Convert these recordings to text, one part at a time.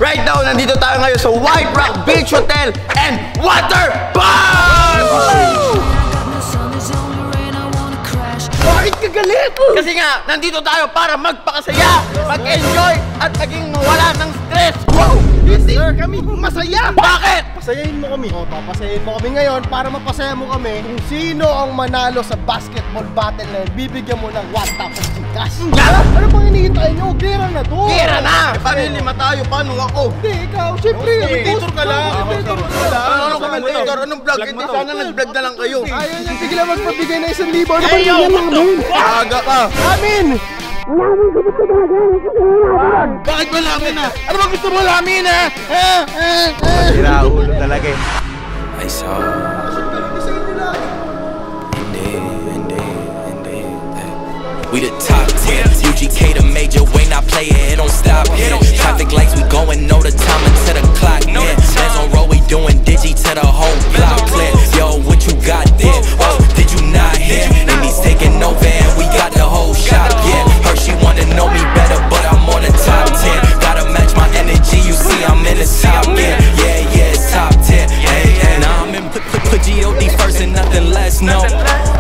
Right now, nandito tayo ngayon sa White Rock Beach Hotel and Water Park! Bakit ka galit? Kasi nga, nandito tayo para magpakasaya, mag-enjoy, at maging mawala ng stress. Wow! Hindi kami masaya! Bakit? Pasayahin mo kami. O, papasayahin mo kami ngayon para mapasaya mo kami kung sino ang manalo sa basketball battle na yun. Bibigyan mo ng 1,000 Gcash. Ano bang hinihintay nyo? Gera na to! Gera na! Paano yung 5 tayo? Paano ako? Hindi, ikaw. Siyempre, commentator ka lang. Ano commentator? Anong vlog? Hindi sana nag-vlog na lang kayo. Ayaw niya, bigla magpabigay na 1,000. Ano ba yun namin? Aga ka! Amin! Namin ko gusto talaga. Bakit ba namin na? Ano ba gusto mo namin ha? Siraulo talaga eh. I saw we the top 10, UGK the major, when I play it, it don't stop, yeah. Traffic lights, we going, know the time until the clock, yeah. Bands on road, we doing digi to the whole block, clear. Yo, what you got there? Oh, did you not hear? And he's taking over and we got the whole shop, yeah. Her, she wanna know me better, but I'm on the top 10. Gotta match my energy, you see I'm in the top, yeah. Yeah, yeah, it's top 10, hey, hey. Now I'm in, put G.O.D. first and nothing less, no.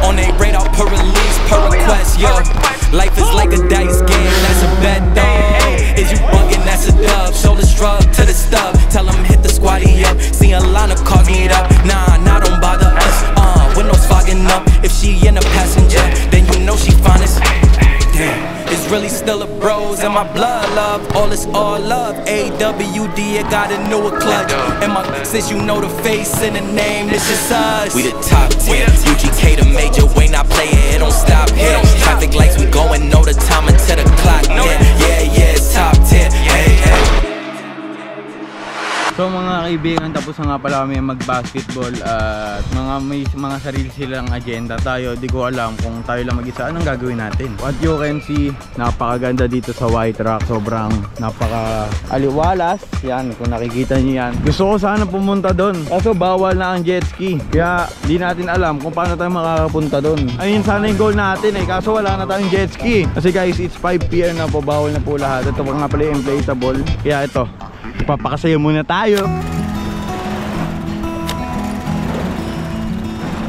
On they radar, per release, per request, yo. Life is like a dice game, that's a bet though. Is you bugging, that's a dub. Shoulder shrug to the stub. Tell them hit the squatty up. See a line of cars meet up. Nah, don't bother us. Windows fogging up. If she in a passenger, then you know she fine as damn. It's really still a bros in my blood, love. All is all love. AWD, I got a newer clutch. And my since you know the face and the name, this is us. We the top 10. UGK the major, when I play it, it don't stop here. Traffic lights, we going, know the time until the clock. Yeah, yeah, it's top 10. Hey, hey. So mga kaibigan, tapos na nga pala kami mag-basketball at may mga sarili silang agenda. Tayo, di ko alam kung tayo lang mag-isa, anong gagawin natin. What you can see, napakaganda dito sa White Rock. Sobrang napaka-aliwalas. Yan, kung nakikita nyo yan. Gusto ko sana pumunta doon, kaso bawal na ang jet ski. Kaya di natin alam kung paano tayo makakapunta doon. Ayun sana yung goal natin eh, kaso wala na tayong jet ski. Kasi guys, it's 5 PM na po, bawal na po lahat. Ito pa nga pala yung inflatable. Kaya ito, papakasaya muna tayo.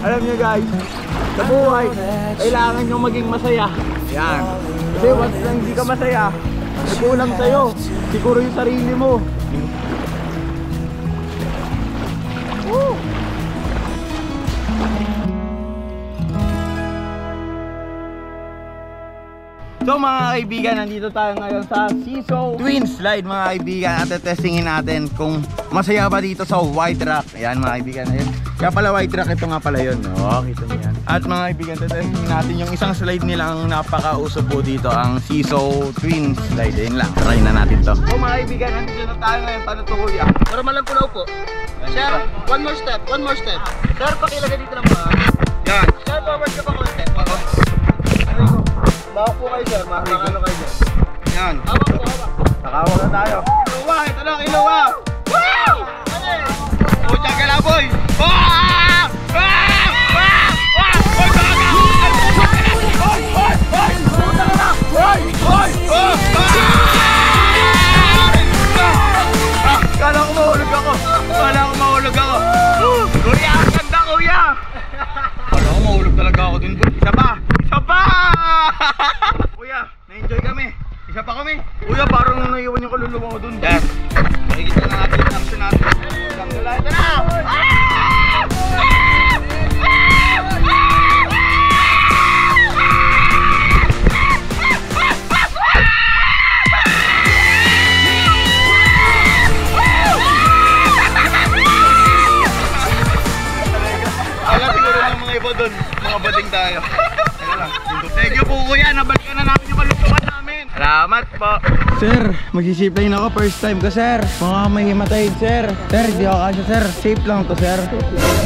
Alam nyo guys, sa buhay kailangan nyo maging masaya. Yan. Kasi once lang hindi ka masaya, nagkulang sa'yo. Siguro yung sarili mo. Woo! So mga kaibigan, nandito tayo ngayon sa Seesaw Twin Slide mga kaibigan. At testingin natin kung masaya ba dito sa White Rock. Ayan mga kaibigan, ayun. Kaya pala White Rock, ito nga pala yun. Oh, kita nyo yan. At mga kaibigan, testingin natin yung isang slide nilang napaka-uso po dito, ang Seesaw Twin Slide. Ayun lang, try na natin to. So mga kaibigan, nandito na tayo ngayon. Paano to kuya? Para malang punaw po. Sir, one more step. Sir, pakilagay dito lang ba? Yan. Sir, forward ka pa konti. Mahawak po kayo sir, mahawak kayo dyan. Yan. Hawak po, hawak. Nakawa na tayo. Iluwa, ito lang, iluwa. Wow! O, tiyan ka na boy. Kala ko mahulog ako. Kuya, ang ganda kuya. Kala ko mahulog talaga ako dun. Isa pa. Kuya, na-enjoy kami. Isa pa kami. Kuya, parang naiwan yung kaluluwa ko dun. Yes. Makikita na natin yung action natin. Ito na. Doon, mga bading tayo. Thank you po kuya, nabalikan na namin yung kalutuan namin. Salamat po. Sir, magsisipline ako first time ko sir. Mga may himatayin sir. Sir, di ako kasya sir. Safe lang to sir.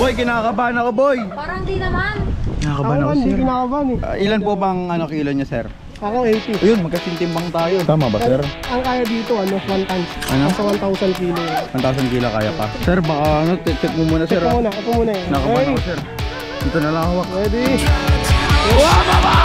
Boy, kinakabahan ako boy. Parang di naman. Kinakabahan ako sir. Kinakabahan eh. Ilan po bang kilo niya sir? Ako 80. Ayun, magkasintimbang tayo. Tama ba sir? Ang kaya dito, 1 tons. Ano? Nasa 1,000 kilo. 1,000 kilo kaya pa. Sir, baka check mo muna sir. Ako muna eh. Nakabahan ako sir. Dito na lang hawak. Ready? Wow, mama!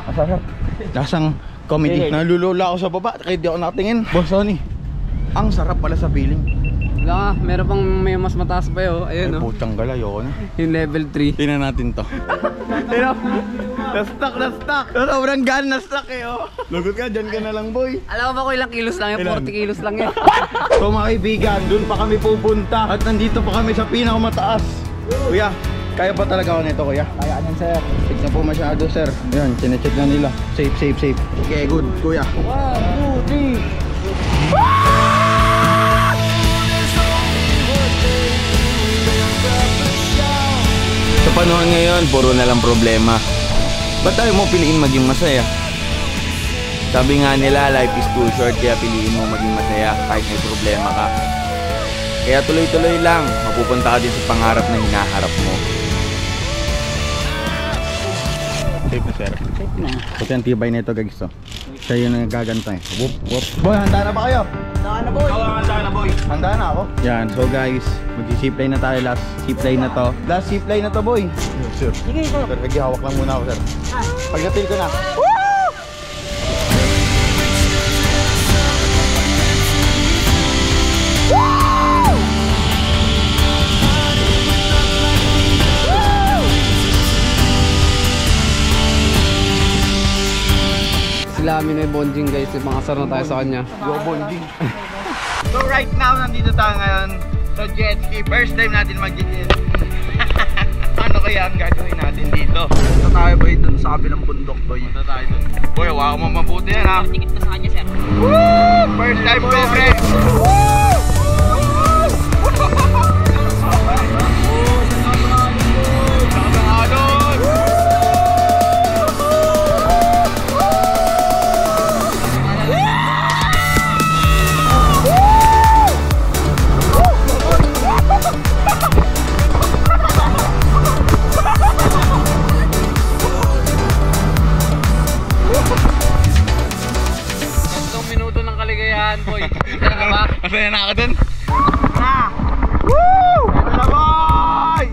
Masarap. Lasang comedy. Nalulula ako sa baba, kahit di ako nakatingin. Boss Sonny, ang sarap pala sa feeling. Wala nga, meron pang may mas mataas pa yun. Ayun, Ay, putang gala, yoko na. yung level 3. Tingnan natin to. Tingnan, na-stuck. Sobrang gan, na-stuck eh, oh. Lagot ka, dyan ka na lang, boy. Alam mo ba kung ilang kilos lang yan? Ilan? 40 kilos lang yan. So mga kaibigan, dun pa kami pupunta. At nandito pa kami sa pinakamataas. Kuya, kaya pa talaga ako nito, kuya? Kaya yan, sir. Check na po masyado, sir. Ayan, chinecheck na nila. Safe. Okay, good, kuya. 1, 2, 3. Sa panahon ngayon, puro na lang problema. Ba't tayo mo piliin maging masaya? Sabi nga nila, life is too short, kaya piliin mo maging masaya kahit may problema ka. Kaya tuloy-tuloy lang, mapupunta ka din sa pangarap na hinaharap mo. Safe na, sir. Safe na. Puti ang tibay na ito, guys. So. Siya yung nagagantay. Whoop. Boy, handa na ba kayo? Handa na, boy. Handa na, boy. Handa na ako. Yan, so guys, mag-zipline na tayo. Last zipline na to. Last zipline na to, boy. Sir. Sige, sir. Sir, hawak lang muna ako, sir. Pagdating ko na. Sila amin ay bonding guys, makasar na tayo sa kanya. Yo, bonding. So right now, nandito tayo ngayon sa jet ski. First time natin mag-jet ski. Ano kaya ang gagawin natin dito? Punta tayo boy dun sa kabilang bundok boy. Punta tayo dun. Boy, hawakan mo mabuti yan ha. Tikit ka sa kanya, sir. Woo! First time ko, pre! Masaya na ako dun. Woo! Ito na boy!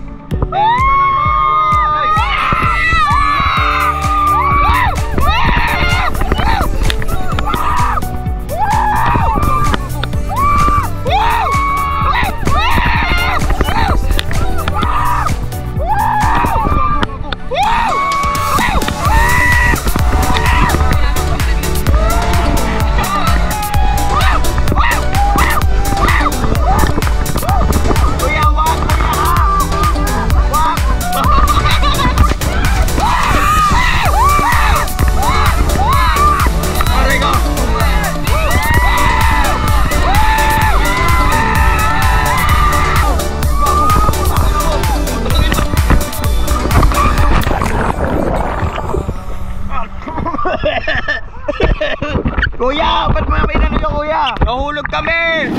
Kuya, ba't mga inano yung kuya? Nahulog kami!